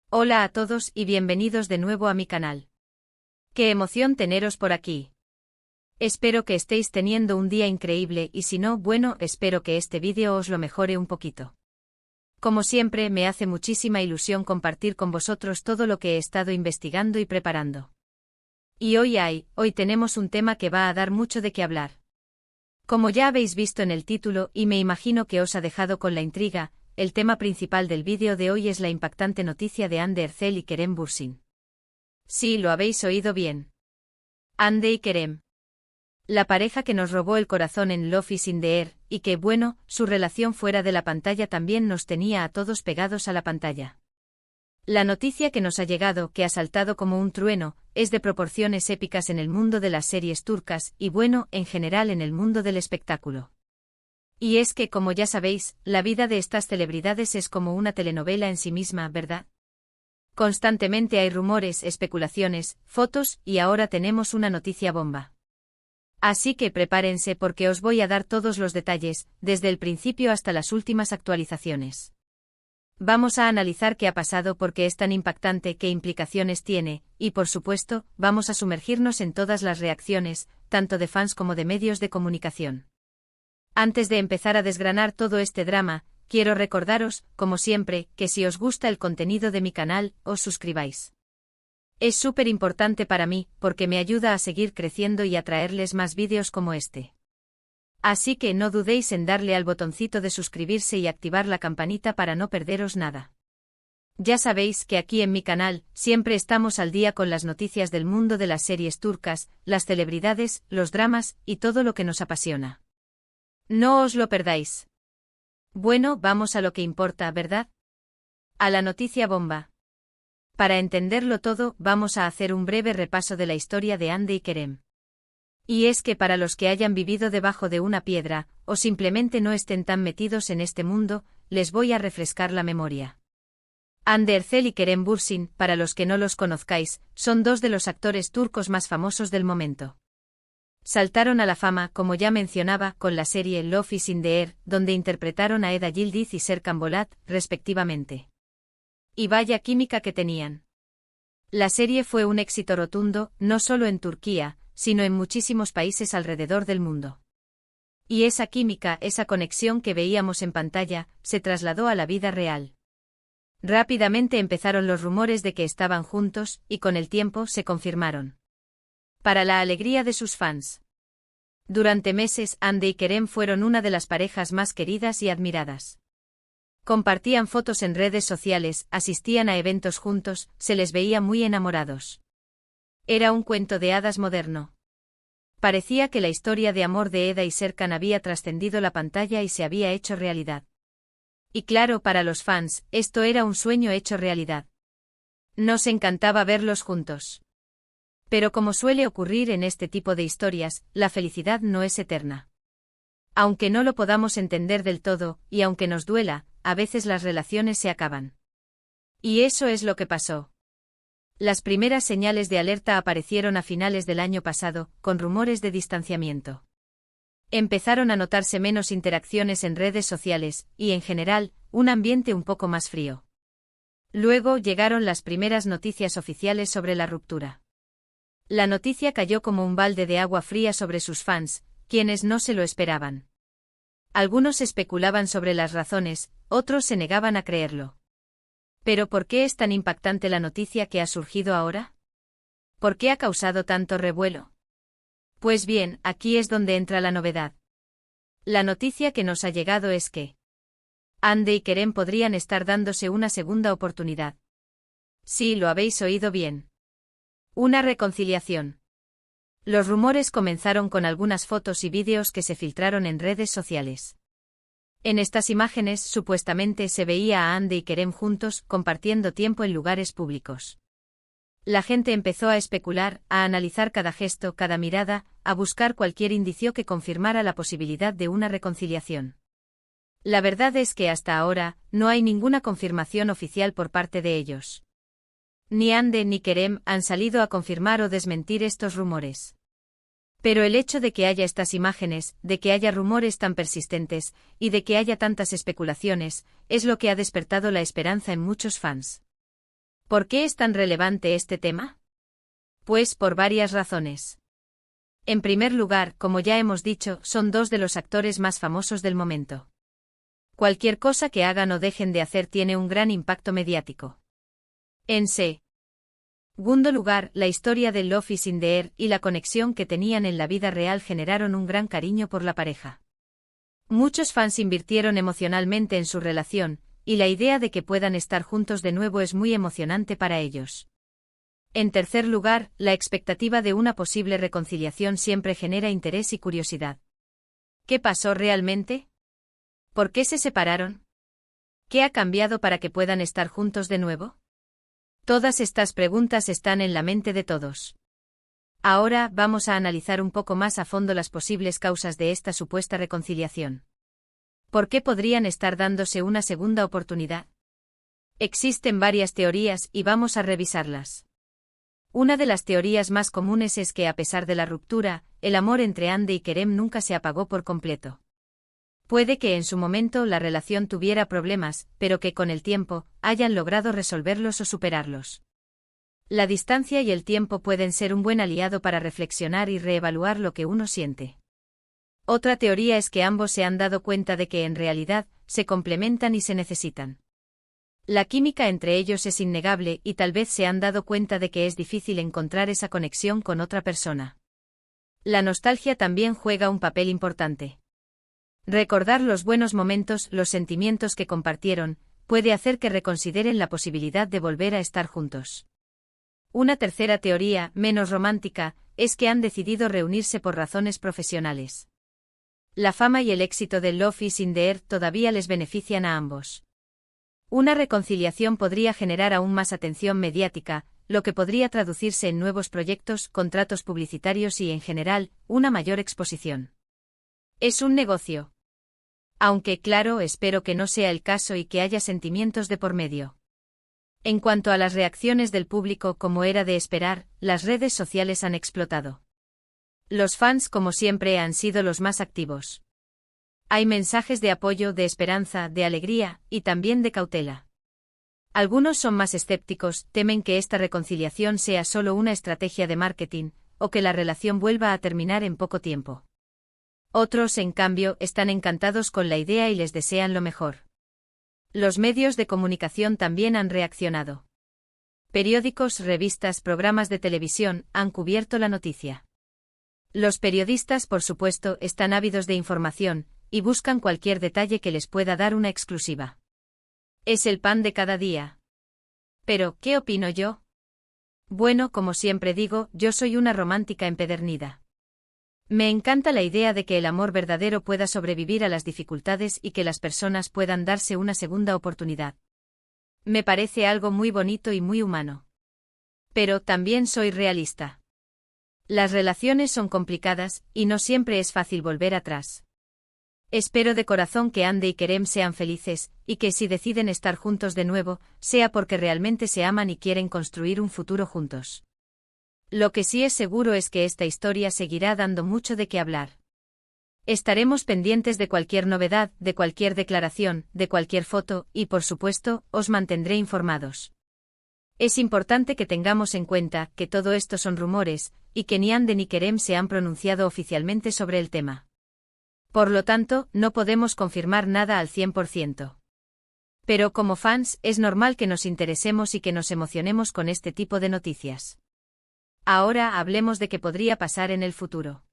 Hola a todos y bienvenidos de nuevo a mi canal. ¡Qué emoción teneros por aquí! Espero que estéis teniendo un día increíble y si no, bueno, espero que este vídeo os lo mejore un poquito. Como siempre, me hace muchísima ilusión compartir con vosotros todo lo que he estado investigando y preparando. Y hoy tenemos un tema que va a dar mucho de qué hablar. Como ya habéis visto en el título y me imagino que os ha dejado con la intriga, el tema principal del vídeo de hoy es la impactante noticia de Hande Erçel y Kerem Bürsin. Sí, lo habéis oído bien. Hande y Kerem. La pareja que nos robó el corazón en Love is in the Air, y que, bueno, su relación fuera de la pantalla también nos tenía a todos pegados a la pantalla. La noticia que nos ha llegado, que ha saltado como un trueno, es de proporciones épicas en el mundo de las series turcas y, bueno, en general en el mundo del espectáculo. Y es que, como ya sabéis, la vida de estas celebridades es como una telenovela en sí misma, ¿verdad? Constantemente hay rumores, especulaciones, fotos y ahora tenemos una noticia bomba. Así que prepárense porque os voy a dar todos los detalles, desde el principio hasta las últimas actualizaciones. Vamos a analizar qué ha pasado, por qué es tan impactante, qué implicaciones tiene, y por supuesto, vamos a sumergirnos en todas las reacciones, tanto de fans como de medios de comunicación. Antes de empezar a desgranar todo este drama, quiero recordaros, como siempre, que si os gusta el contenido de mi canal, os suscribáis. Es súper importante para mí, porque me ayuda a seguir creciendo y a traerles más vídeos como este. Así que no dudéis en darle al botoncito de suscribirse y activar la campanita para no perderos nada. Ya sabéis que aquí en mi canal, siempre estamos al día con las noticias del mundo de las series turcas, las celebridades, los dramas, y todo lo que nos apasiona. No os lo perdáis. Bueno, vamos a lo que importa, ¿verdad? A la noticia bomba. Para entenderlo todo, vamos a hacer un breve repaso de la historia de Hande y Kerem. Y es que para los que hayan vivido debajo de una piedra, o simplemente no estén tan metidos en este mundo, les voy a refrescar la memoria. Hande Erçel y Kerem Bürsin, para los que no los conozcáis, son dos de los actores turcos más famosos del momento. Saltaron a la fama, como ya mencionaba, con la serie Love is in the Air, donde interpretaron a Eda Yildiz y Serkan Bolat, respectivamente. Y vaya química que tenían. La serie fue un éxito rotundo, no solo en Turquía, sino en muchísimos países alrededor del mundo. Y esa química, esa conexión que veíamos en pantalla, se trasladó a la vida real. Rápidamente empezaron los rumores de que estaban juntos, y con el tiempo se confirmaron. Para la alegría de sus fans. Durante meses, Hande y Kerem fueron una de las parejas más queridas y admiradas. Compartían fotos en redes sociales, asistían a eventos juntos, se les veía muy enamorados. Era un cuento de hadas moderno. Parecía que la historia de amor de Eda y Serkan había trascendido la pantalla y se había hecho realidad. Y claro, para los fans, esto era un sueño hecho realidad. Nos encantaba verlos juntos. Pero como suele ocurrir en este tipo de historias, la felicidad no es eterna. Aunque no lo podamos entender del todo, y aunque nos duela, a veces las relaciones se acaban. Y eso es lo que pasó. Las primeras señales de alerta aparecieron a finales del año pasado, con rumores de distanciamiento. Empezaron a notarse menos interacciones en redes sociales, y en general, un ambiente un poco más frío. Luego llegaron las primeras noticias oficiales sobre la ruptura. La noticia cayó como un balde de agua fría sobre sus fans, quienes no se lo esperaban. Algunos especulaban sobre las razones, otros se negaban a creerlo. ¿Pero por qué es tan impactante la noticia que ha surgido ahora? ¿Por qué ha causado tanto revuelo? Pues bien, aquí es donde entra la novedad. La noticia que nos ha llegado es que Hande y Kerem podrían estar dándose una segunda oportunidad. Sí, lo habéis oído bien. Una reconciliación. Los rumores comenzaron con algunas fotos y vídeos que se filtraron en redes sociales. En estas imágenes, supuestamente se veía a Hande y Kerem juntos, compartiendo tiempo en lugares públicos. La gente empezó a especular, a analizar cada gesto, cada mirada, a buscar cualquier indicio que confirmara la posibilidad de una reconciliación. La verdad es que hasta ahora, no hay ninguna confirmación oficial por parte de ellos. Ni Hande ni Kerem han salido a confirmar o desmentir estos rumores. Pero el hecho de que haya estas imágenes, de que haya rumores tan persistentes, y de que haya tantas especulaciones, es lo que ha despertado la esperanza en muchos fans. ¿Por qué es tan relevante este tema? Pues por varias razones. En primer lugar, como ya hemos dicho, son dos de los actores más famosos del momento. Cualquier cosa que hagan o dejen de hacer tiene un gran impacto mediático. En segundo lugar, la historia de Love is in the Air y la conexión que tenían en la vida real generaron un gran cariño por la pareja. Muchos fans invirtieron emocionalmente en su relación, y la idea de que puedan estar juntos de nuevo es muy emocionante para ellos. En tercer lugar, la expectativa de una posible reconciliación siempre genera interés y curiosidad. ¿Qué pasó realmente? ¿Por qué se separaron? ¿Qué ha cambiado para que puedan estar juntos de nuevo? Todas estas preguntas están en la mente de todos. Ahora vamos a analizar un poco más a fondo las posibles causas de esta supuesta reconciliación. ¿Por qué podrían estar dándose una segunda oportunidad? Existen varias teorías y vamos a revisarlas. Una de las teorías más comunes es que a pesar de la ruptura, el amor entre Andy y Kerem nunca se apagó por completo. Puede que en su momento la relación tuviera problemas, pero que con el tiempo hayan logrado resolverlos o superarlos. La distancia y el tiempo pueden ser un buen aliado para reflexionar y reevaluar lo que uno siente. Otra teoría es que ambos se han dado cuenta de que en realidad se complementan y se necesitan. La química entre ellos es innegable y tal vez se han dado cuenta de que es difícil encontrar esa conexión con otra persona. La nostalgia también juega un papel importante. Recordar los buenos momentos, los sentimientos que compartieron, puede hacer que reconsideren la posibilidad de volver a estar juntos. Una tercera teoría, menos romántica, es que han decidido reunirse por razones profesionales. La fama y el éxito de Love is in the Air todavía les benefician a ambos. Una reconciliación podría generar aún más atención mediática, lo que podría traducirse en nuevos proyectos, contratos publicitarios y, en general, una mayor exposición. Es un negocio. Aunque, claro, espero que no sea el caso y que haya sentimientos de por medio. En cuanto a las reacciones del público, como era de esperar, las redes sociales han explotado. Los fans, como siempre, han sido los más activos. Hay mensajes de apoyo, de esperanza, de alegría, y también de cautela. Algunos son más escépticos, temen que esta reconciliación sea solo una estrategia de marketing, o que la relación vuelva a terminar en poco tiempo. Otros, en cambio, están encantados con la idea y les desean lo mejor. Los medios de comunicación también han reaccionado. Periódicos, revistas, programas de televisión han cubierto la noticia. Los periodistas, por supuesto, están ávidos de información, y buscan cualquier detalle que les pueda dar una exclusiva. Es el pan de cada día. Pero, ¿qué opino yo? Bueno, como siempre digo, yo soy una romántica empedernida. Me encanta la idea de que el amor verdadero pueda sobrevivir a las dificultades y que las personas puedan darse una segunda oportunidad. Me parece algo muy bonito y muy humano. Pero también soy realista. Las relaciones son complicadas, y no siempre es fácil volver atrás. Espero de corazón que Andy y Kerem sean felices, y que si deciden estar juntos de nuevo, sea porque realmente se aman y quieren construir un futuro juntos. Lo que sí es seguro es que esta historia seguirá dando mucho de qué hablar. Estaremos pendientes de cualquier novedad, de cualquier declaración, de cualquier foto, y por supuesto, os mantendré informados. Es importante que tengamos en cuenta que todo esto son rumores, y que ni Andy ni Kerem se han pronunciado oficialmente sobre el tema. Por lo tanto, no podemos confirmar nada al 100%. Pero como fans, es normal que nos interesemos y que nos emocionemos con este tipo de noticias. Ahora hablemos de qué podría pasar en el futuro.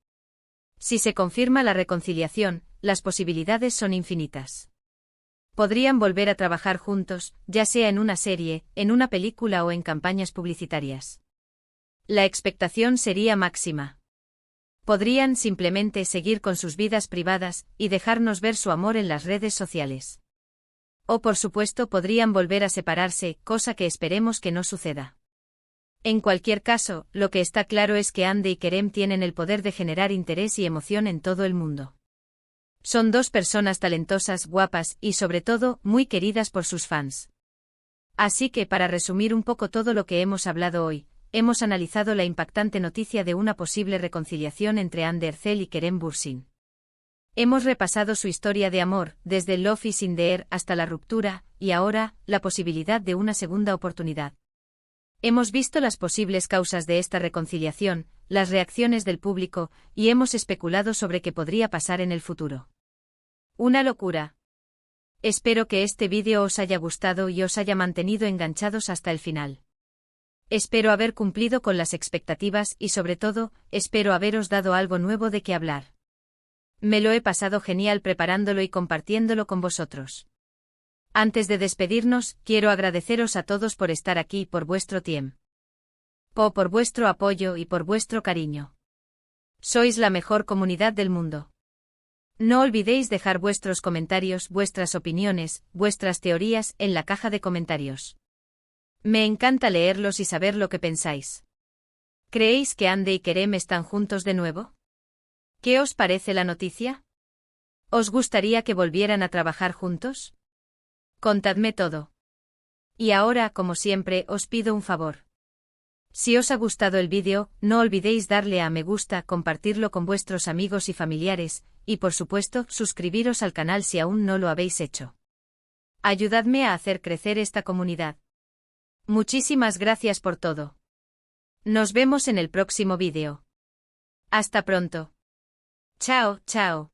Si se confirma la reconciliación, las posibilidades son infinitas. Podrían volver a trabajar juntos, ya sea en una serie, en una película o en campañas publicitarias. La expectación sería máxima. Podrían simplemente seguir con sus vidas privadas y dejarnos ver su amor en las redes sociales. O por supuesto podrían volver a separarse, cosa que esperemos que no suceda. En cualquier caso, lo que está claro es que Andy y Kerem tienen el poder de generar interés y emoción en todo el mundo. Son dos personas talentosas, guapas y sobre todo, muy queridas por sus fans. Así que para resumir un poco todo lo que hemos hablado hoy, hemos analizado la impactante noticia de una posible reconciliación entre Andy Ercel y Kerem Bürsin. Hemos repasado su historia de amor, desde Love is in the Air hasta la ruptura, y ahora, la posibilidad de una segunda oportunidad. Hemos visto las posibles causas de esta reconciliación, las reacciones del público, y hemos especulado sobre qué podría pasar en el futuro. Una locura. Espero que este vídeo os haya gustado y os haya mantenido enganchados hasta el final. Espero haber cumplido con las expectativas y sobre todo, espero haberos dado algo nuevo de qué hablar. Me lo he pasado genial preparándolo y compartiéndolo con vosotros. Antes de despedirnos, quiero agradeceros a todos por estar aquí, por vuestro tiempo, por vuestro apoyo y por vuestro cariño. Sois la mejor comunidad del mundo. No olvidéis dejar vuestros comentarios, vuestras opiniones, vuestras teorías en la caja de comentarios. Me encanta leerlos y saber lo que pensáis. ¿Creéis que Ande y Kerem están juntos de nuevo? ¿Qué os parece la noticia? ¿Os gustaría que volvieran a trabajar juntos? Contadme todo. Y ahora, como siempre, os pido un favor. Si os ha gustado el vídeo, no olvidéis darle a me gusta, compartirlo con vuestros amigos y familiares, y por supuesto, suscribiros al canal si aún no lo habéis hecho. Ayudadme a hacer crecer esta comunidad. Muchísimas gracias por todo. Nos vemos en el próximo vídeo. Hasta pronto. Chao, chao.